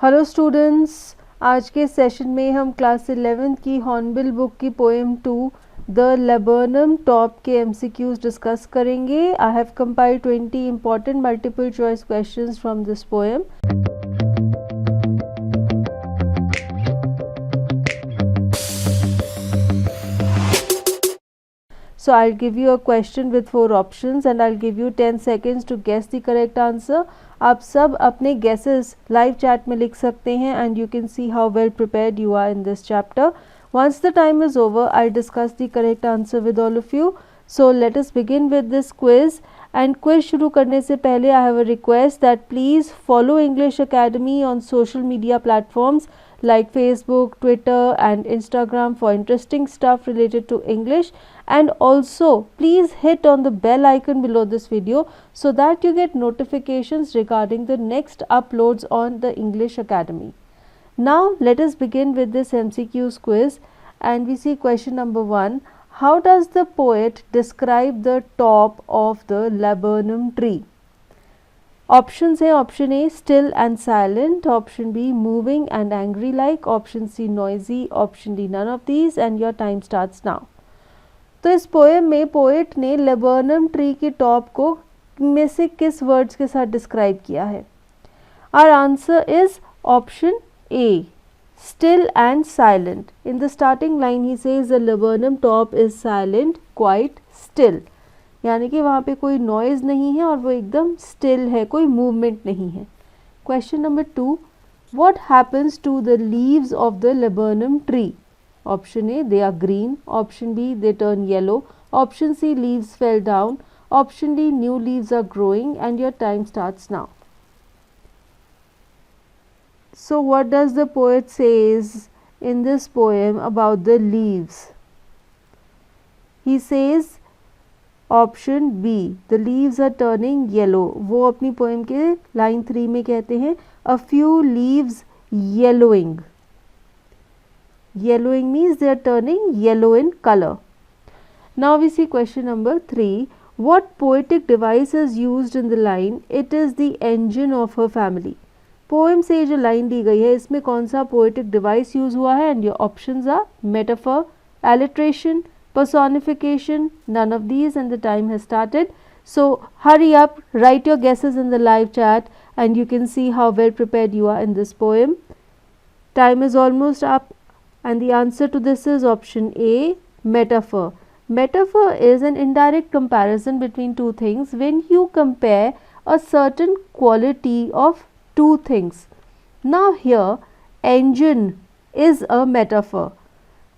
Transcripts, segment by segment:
Hello students, आज के session में हम क्लास 11th की हॉर्नबिल बुक की पोएम 2 द लेबर्नम टॉप के एमसीक्यूज डिस्कस करेंगे। I have compiled 20 important multiple choice questions from this poem. So I'll give you a question with 4 options and I'll give you 10 seconds to guess the correct answer. आप सब अपने guesses live chat में लिख सकते हैं and you can see how well prepared you are in this chapter. Once the time is over, I'll discuss the correct answer with all of you. So let us begin with this quiz. And quiz शुरू करने से पहले I have a request that please follow English Academy on social media platforms like Facebook, Twitter and Instagram for interesting stuff related to English. And also please hit on the bell icon below this video so that you get notifications regarding the next uploads on the English Academy. Now let us begin with this MCQs quiz and we see question number 1. How does the poet describe the top of the laburnum tree? Options है option A still and silent, option B moving and angry like, option C noisy, option D none of these and your time starts now. तो इस poem में poet ने laburnum tree की top को में से किस वर्ड्स के साथ डिस्क्राइब किया है? Our answer is option A still and silent. In the starting line ही says the laburnum top is silent quite still, यानी कि वहाँ पे कोई नॉइज़ नहीं है और वो एकदम स्टिल है, कोई मूवमेंट नहीं है. Question number 2. What happens to the leaves of the laburnum tree? Option A, they are green. Option B, they turn yellow. Option C, leaves fell down. Option D, new leaves are growing. And your time starts now. So what does the poet says in this poem about the leaves? He says option B, the leaves are turning yellow. वो अपनी poem के line 3 में कहते हैं a few leaves yellowing. Yellowing means they are turning yellow in color. Now we see question number 3. What poetic device is used in the line it is the engine of her family? Poem से जो line दी गई है इसमें कौन सा poetic device use हुआ है? And your options are metaphor, alliteration, personification, none of these and the time has started. So hurry up, write your guesses in the live chat and you can see how well prepared you are in this poem. Time is almost up. And the answer to this is option A, metaphor. Metaphor is an indirect comparison between two things when you compare a certain quality of two things. Now here, engine is a metaphor.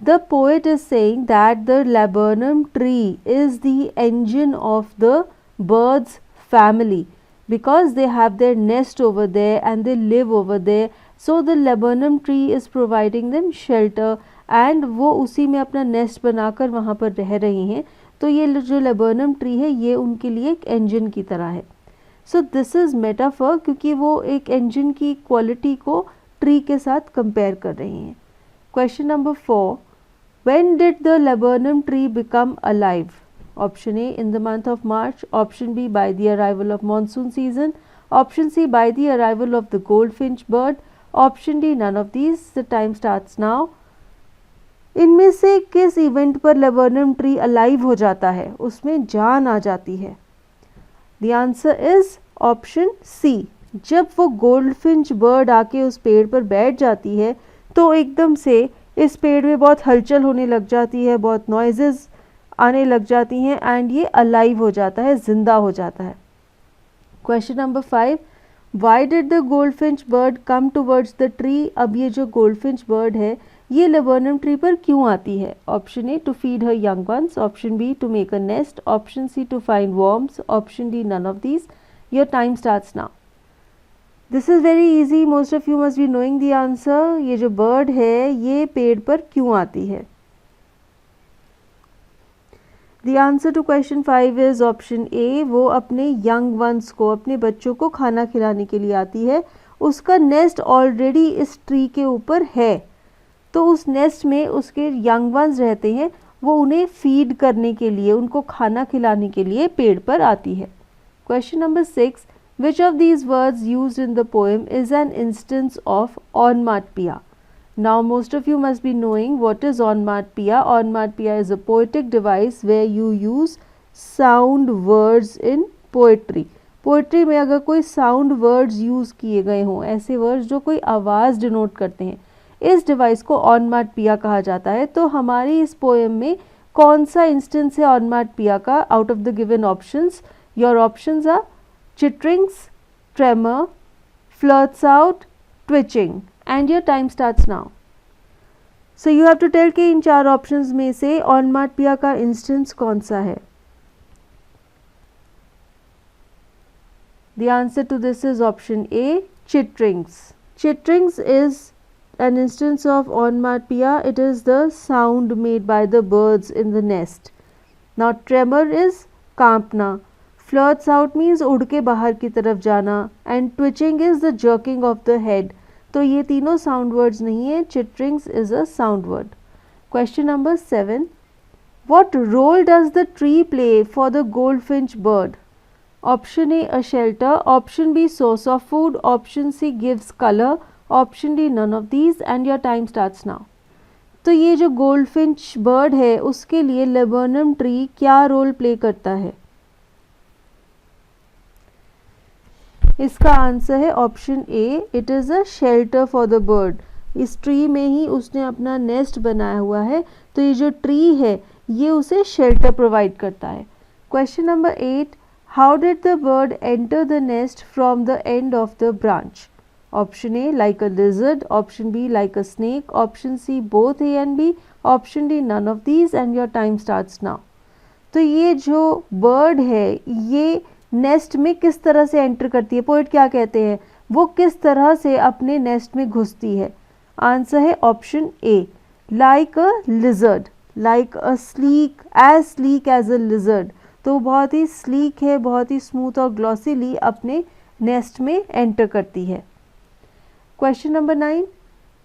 The poet is saying that the laburnum tree is the engine of the bird's family because they have their nest over there and they live over there. So the laburnum tree is providing them shelter and वो उसी में अपना nest बनाकर वहाँ पर रह रही हैं. तो ये जो laburnum tree है ये उनके लिए एक engine की तरह है. So this is metaphor क्योंकि वो एक engine की क्वालिटी को ट्री के साथ कंपेयर कर रही हैं. Question number 4. When did the laburnum tree become alive? Option A, in the month of March. Option B, by the arrival of monsoon season. Option C, by the arrival of the goldfinch bird. Option D, none of these. The time starts now. इनमें से किस event पर laburnum tree alive हो जाता है, उसमें जान आ जाती है? The answer is option C. जब वो गोल्डफिंच बर्ड आके उस पेड़ पर बैठ जाती है तो एकदम से इस पेड़ में बहुत हलचल होने लग जाती है, बहुत नॉइजेस आने लग जाती हैं एंड ये अलाइव हो जाता है, जिंदा हो जाता है. Question number 5. Why did the goldfinch bird come towards the tree? अब ये जो goldfinch bird है ये लेबर्नम ट्री पर क्यों आती है? Option A, to feed her young ones. Option B, to make a nest. Option C, to find worms. Option D, none of these. Your time starts now. This is very easy. Most of you must be knowing the answer. ये जो bird है ये पेड़ पर क्यों आती है? The answer to question 5 is option A. वो अपने young ones को, अपने बच्चों को खाना खिलाने के लिए आती है. उसका नेस्ट ऑलरेडी इस ट्री के ऊपर है तो उस नेस्ट में उसके young ones रहते हैं, वो उन्हें फीड करने के लिए, उनको खाना खिलाने के लिए पेड़ पर आती है. Question number 6. Which of these words used in the poem is an instance of onomatopoeia? Now most of you must be knowing what is onomatopoeia. Onomatopoeia is a poetic device where you use sound words in poetry. Poetry में अगर कोई sound words use किए गए हों, ऐसे words जो कोई आवाज़ डिनोट करते हैं, इस डिवाइस को ओनोमाटोपोइया कहा जाता है। तो हमारी इस पोएम में कौन सा इंस्टेंस है ओनोमाटोपोइया का? Out of the given options, your options are chitterings, tremor, flirts out, twitching, and your time starts now. So you have to tell कि इन चार ऑप्शंस में से ओनोमाटोपोइया का इंस्टेंस कौन सा है? The answer to this is option A, chitterings. Chitterings is an instance of onomatopoeia. It is the sound made by the birds in the nest. Now tremor is कांपना, flirts out means उड़ के बाहर की तरफ जाना, and twitching is the jerking of the head. तो ये तीनों sound words नहीं है, chitterings is a sound word. Question number 7. What role does the tree play for the goldfinch bird? Option A, a shelter. Option B, source of food. Option C, gives color. Option D, none of these, and your time starts now. तो ये जो goldfinch bird है उसके लिए laburnum tree क्या role play करता है? इसका आंसर है option A, it is a shelter for the bird. इस ट्री में ही उसने अपना नेस्ट बनाया हुआ है, तो ये जो ट्री है ये उसे शेल्टर प्रोवाइड करता है। Question number 8, how did the bird enter the nest from the end of the branch? Option A, like a lizard. Option B, like a snake. Option C, both A and B. Option D, none of these, and your time starts now. तो ये जो bird है ये nest में किस तरह से enter करती है? पोइट क्या कहते हैं, वो किस तरह से अपने नेस्ट में घुसती है? आंसर है option A, like a lizard, like a sleek, as sleek as a lizard. तो बहुत ही स्लीक है, बहुत ही स्मूथ और ग्लॉसीली अपने नेस्ट में एंटर करती है। Question number 9,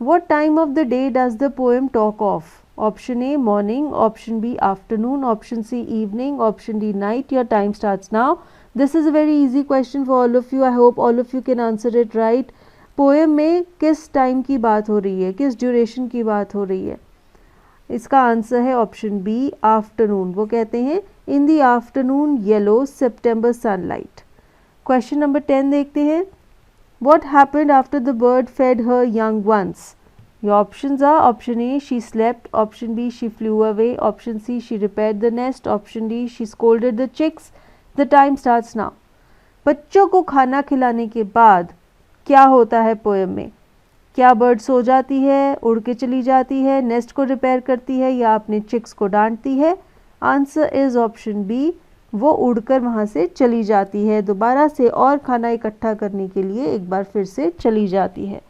what time of the day does the poem talk of? Option A morning, option B afternoon, option C evening, option D night. Your time starts now. This is a very easy question for all of you. I hope all of you can answer it right. Poem में किस time की बात हो रही है, किस duration की बात हो रही है? इसका आंसर है ऑप्शन बी, आफ्टरनून। वो कहते हैं in the afternoon yellow September sunlight. Question number 10 देखते हैं। What happened after the bird fed her young ones? Your options are option A she slept, option B she flew away, option C she repaired the nest, option D she scolded the chicks. The time starts now. बच्चों को खाना खिलाने के बाद क्या होता है poem में? क्या बर्ड सो जाती है, उड़ के चली जाती है, नेस्ट को रिपेयर करती है, या अपने चिक्स को डांटती है? आंसर इज ऑप्शन बी, वो उड़कर वहाँ से चली जाती है, दोबारा से और खाना इकट्ठा करने के लिए एक बार फिर से चली जाती है।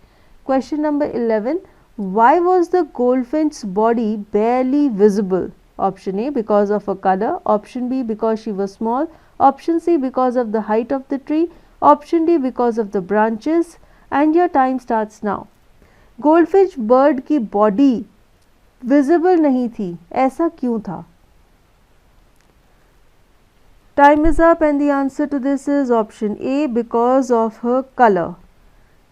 Question number 11, why was the goldfinch body barely visible? Option A because of a colour, option B because she was small, option C because of the height of the tree, option D because of the branches, and your time starts now. Goldfish bird की बॉडी visible नहीं थी, ऐसा क्यों था? Time is up and the answer to this is option A, because of her colour.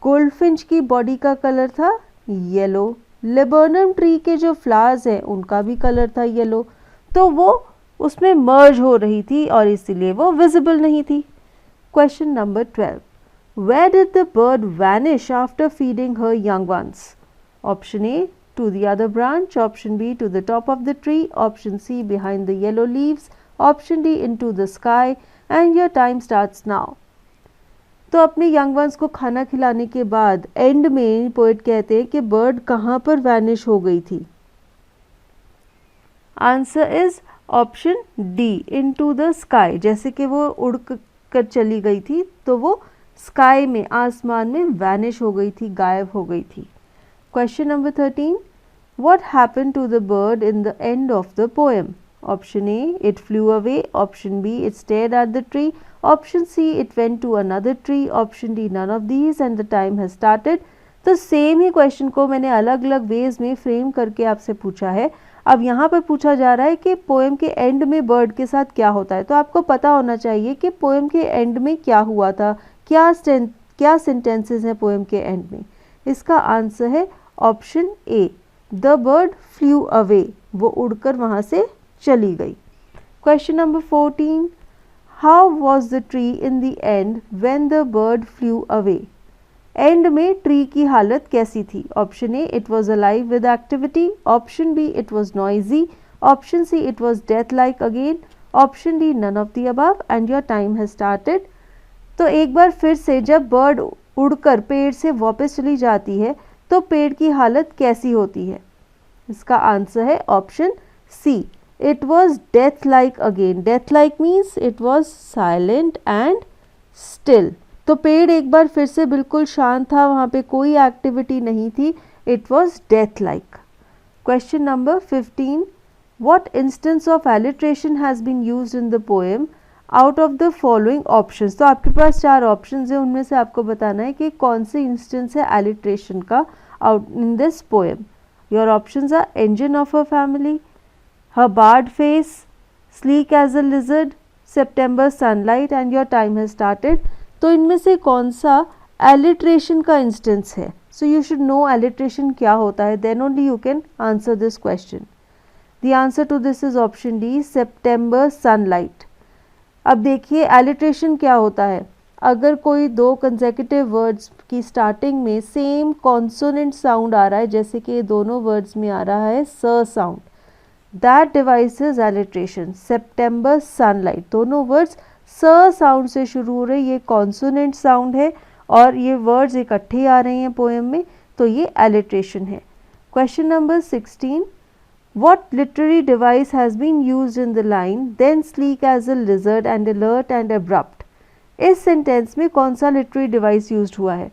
Goldfinch की body का colour था येलो। लेबर्नम ट्री के जो फ्लावर्स हैं उनका भी कलर था येलो, तो वो उसमें मर्ज हो रही थी और इसीलिए वो विजिबल नहीं थी। Question number 12, where did the bird vanish after feeding her young ones? Option A, to the other branch, option B, to the top of the tree, option C, behind the yellow leaves, option D, into the sky, and your time starts now. तो अपने young ones को खाना खिलाने के बाद and में poet कहते हैं कि बर्ड कहाँ पर वैनिश हो गई थी? Answer is option D, into the sky. जैसे कि वो उड़ कर चली गई थी तो वो स्काई में, आसमान में वैनिश हो गई थी, गायब हो गई थी। Question number 13, what happened to the bird in the end of the poem? Option A it flew away, option B it stared at the tree, option C it went to another tree, option D none of these, and the time has started. तो same ही question को मैंने अलग अलग veg में frame करके आपसे पूछा है। अब यहाँ पर पूछा जा रहा है कि पोएम के एंड में बर्ड के साथ क्या होता है। तो आपको पता होना चाहिए कि पोएम के एंड में क्या हुआ था, क्या सेंटेंसेस हैं पोएम के एंड में? इसका आंसर है option A, the bird flew away, वो उड़कर वहाँ से चली गई। Question number 14, how was the tree in the end when the bird flew away? End में ट्री की हालत कैसी थी? Option A, it was alive with activity, option B, it was noisy, option C, it was death like again, option D, none of the above and your time has started. तो एक बार फिर से जब bird उड़कर पेड़ से वापस चली जाती है तो पेड़ की हालत कैसी होती है? इसका आंसर है option C, it was death like again. Death like means it was silent and still. तो पेड़ एक बार फिर से बिल्कुल शांत था, वहाँ पे कोई एक्टिविटी नहीं थी, it was death like. Question number 15, what instance of alliteration has been used in the poem out of the following options? तो आपके पास 4 ऑप्शंस हैं, उनमें से आपको बताना है कि कौन से इंस्टेंस है alliteration का out in this poem. Your options are engine of a family, her barred face, sleek as a lizard, September sunlight and your time has started. तो इनमें से कौन सा alliteration का इंस्टेंस है? So you should know alliteration क्या होता है, then only you can answer this question. The answer to this is option D, September sunlight. अब देखिए alliteration क्या होता है? अगर कोई 2 consecutive words की starting में सेम consonant sound आ रहा है, जैसे कि दोनों words में आ रहा है स sound, that devices alliteration. September sunlight, दोनों words स sound से शुरू हो रहे, ये consonant sound है और ये words इकट्ठे आ रहे हैं poem में, तो ये alliteration है। Question number 16, what literary device has been used in the line then sleek as a lizard and alert and abrupt? इस सेंटेंस में कौन सा literary device used हुआ है?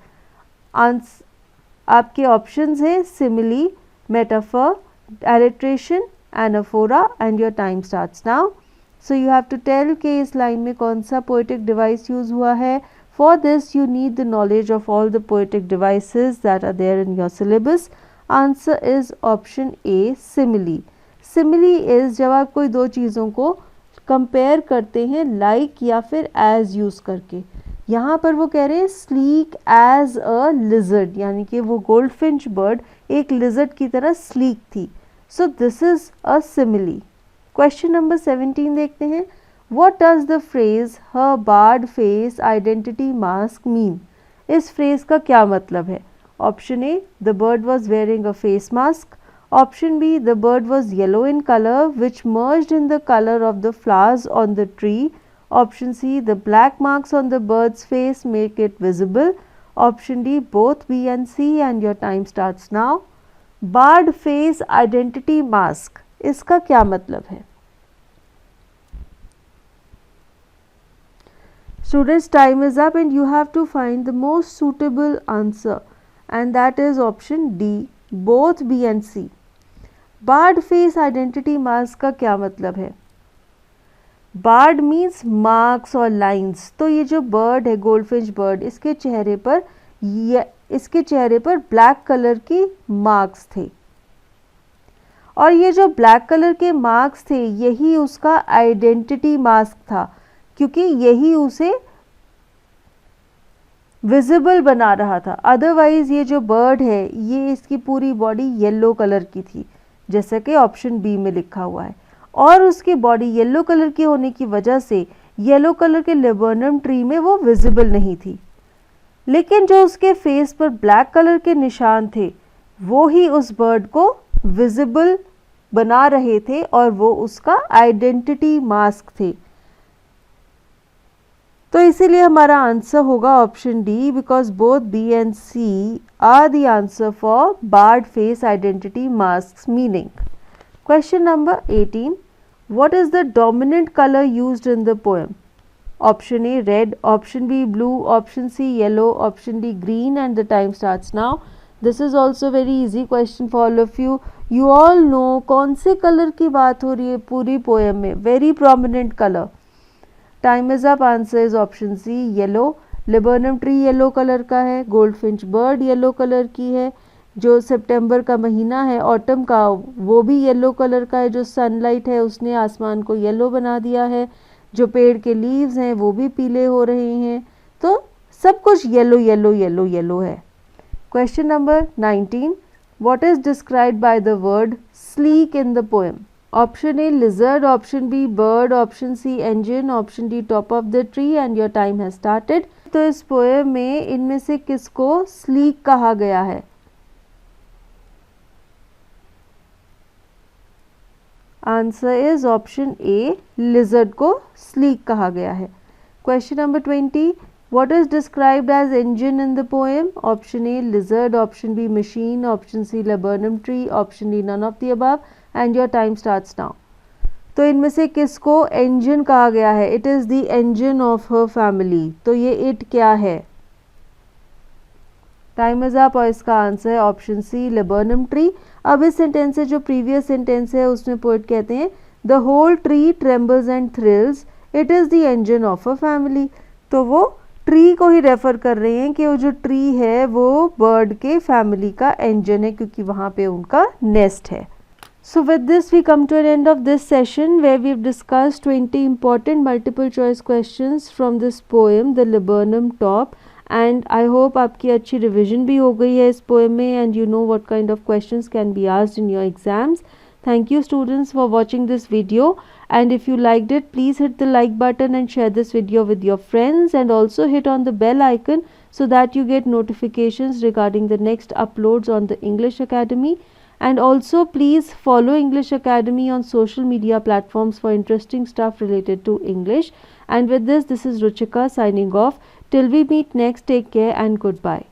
आपके ऑप्शंस हैं simile, metaphor, alliteration, anaphora and your time starts now. So you have to tell कि इस लाइन में कौन सा poetic device use हुआ है. For this you need the knowledge of all the poetic devices that are there in your syllabus. Answer is option A, simile. Simile is जब आप कोई 2 चीज़ों को कंपेयर करते हैं लाइक या फिर एज यूज़ करके। यहाँ पर वो कह रहे हैं स्लीक एज अ लिजर्ड, यानी कि वो गोल्डफिंच बर्ड एक लिजर्ड की तरह स्लीक थी। So this is a simile. Question number 17 देखते हैं, what does the phrase her barred face identity mask mean? इस फ्रेज का क्या मतलब है? Option A, the bird was wearing a face mask. Option B, the bird was yellow in color which merged in the color of the flowers on the tree. Option C, the black marks on the bird's face make it visible. Option D, both B and C and your time starts now. Bird face identity mask, इसका क्या मतलब है? Students, time is up and you have to find the most suitable answer. And that is option D, both B and C. Barred face identity mask का क्या मतलब है? Barred means marks और lines. तो ये जो bird है goldfinch bird, इसके चेहरे पर black कलर की marks थे और ये जो black कलर के marks थे यही उसका identity mask था, क्योंकि यही उसे विजिबल बना रहा था। अदरवाइज ये जो बर्ड है ये इसकी पूरी बॉडी येलो कलर की थी, जैसा कि ऑप्शन बी में लिखा हुआ है, और उसकी बॉडी येलो कलर की होने की वजह से येलो कलर के लेबर्नम ट्री में वो विजिबल नहीं थी। लेकिन जो उसके फेस पर ब्लैक कलर के निशान थे वो ही उस बर्ड को विजिबल बना रहे थे और वो उसका आइडेंटिटी मास्क थे। तो इसीलिए हमारा आंसर होगा option D, because both B and C are the answer for barred face identity mask meaning. Question number 18, what is the dominant colour used in the poem? Option A red, option B blue, option C yellow, option D green and the time starts now. This is also very easy question for all of you. You all know कौन से colour की बात हो रही है पूरी poem में, very prominent colour. Time is up, answer is option C yellow. Laburnum tree yellow colour का है, गोल्डफिंच बर्ड येलो कलर की है, जो सितंबर का महीना है ऑटम का वो भी येलो कलर का है, जो सनलाइट है उसने आसमान को येलो बना दिया है, जो पेड़ के लीव्स हैं वो भी पीले हो रहे हैं। तो सब कुछ येलो येलो येलो येलो है। Question number 19, what is described by the word sleek in the poem? Option A lizard, option B bird, option C engine, option D top of the tree and your time has started. तो इस poem में इनमें से किसको sleek कहा गया है? Answer is option A, lizard को स्लीक कहा गया है। Question number 20, what is described as engine in the poem? Option A lizard, option B machine, option C laburnum tree, option D none of the above and your time starts now. तो इनमें से किसको engine कहा गया है? It is the engine of her family. तो ये it क्या है? टाइम इज अप और इसका आंसर है ऑप्शन सी, लेबर्नम ट्री। अब इस सेंटेंस से जो प्रीवियस सेंटेंस है उसमें पोएट कहते हैं the whole tree trembles and thrills, it is the engine of a family. तो वो ट्री को ही रेफर कर रहे हैं कि वो जो ट्री है वो बर्ड के फैमिली का इंजन है, क्योंकि वहाँ पे उनका नेस्ट है। So with this we come to an end of this session where we've discussed 20 important multiple choice questions from this poem The Laburnum Top, and I hope आपकी अच्छी revision भी हो गई है इस poem में and you know what kind of questions can be asked in your exams. Thank you students for watching this video, and if you liked it please hit the like button and share this video with your friends, and also hit on the bell icon so that you get notifications regarding the next uploads on the English Academy. And also please follow English Academy on social media platforms for interesting stuff related to English. And with this is Ruchika signing off. Till we meet next, take care and goodbye.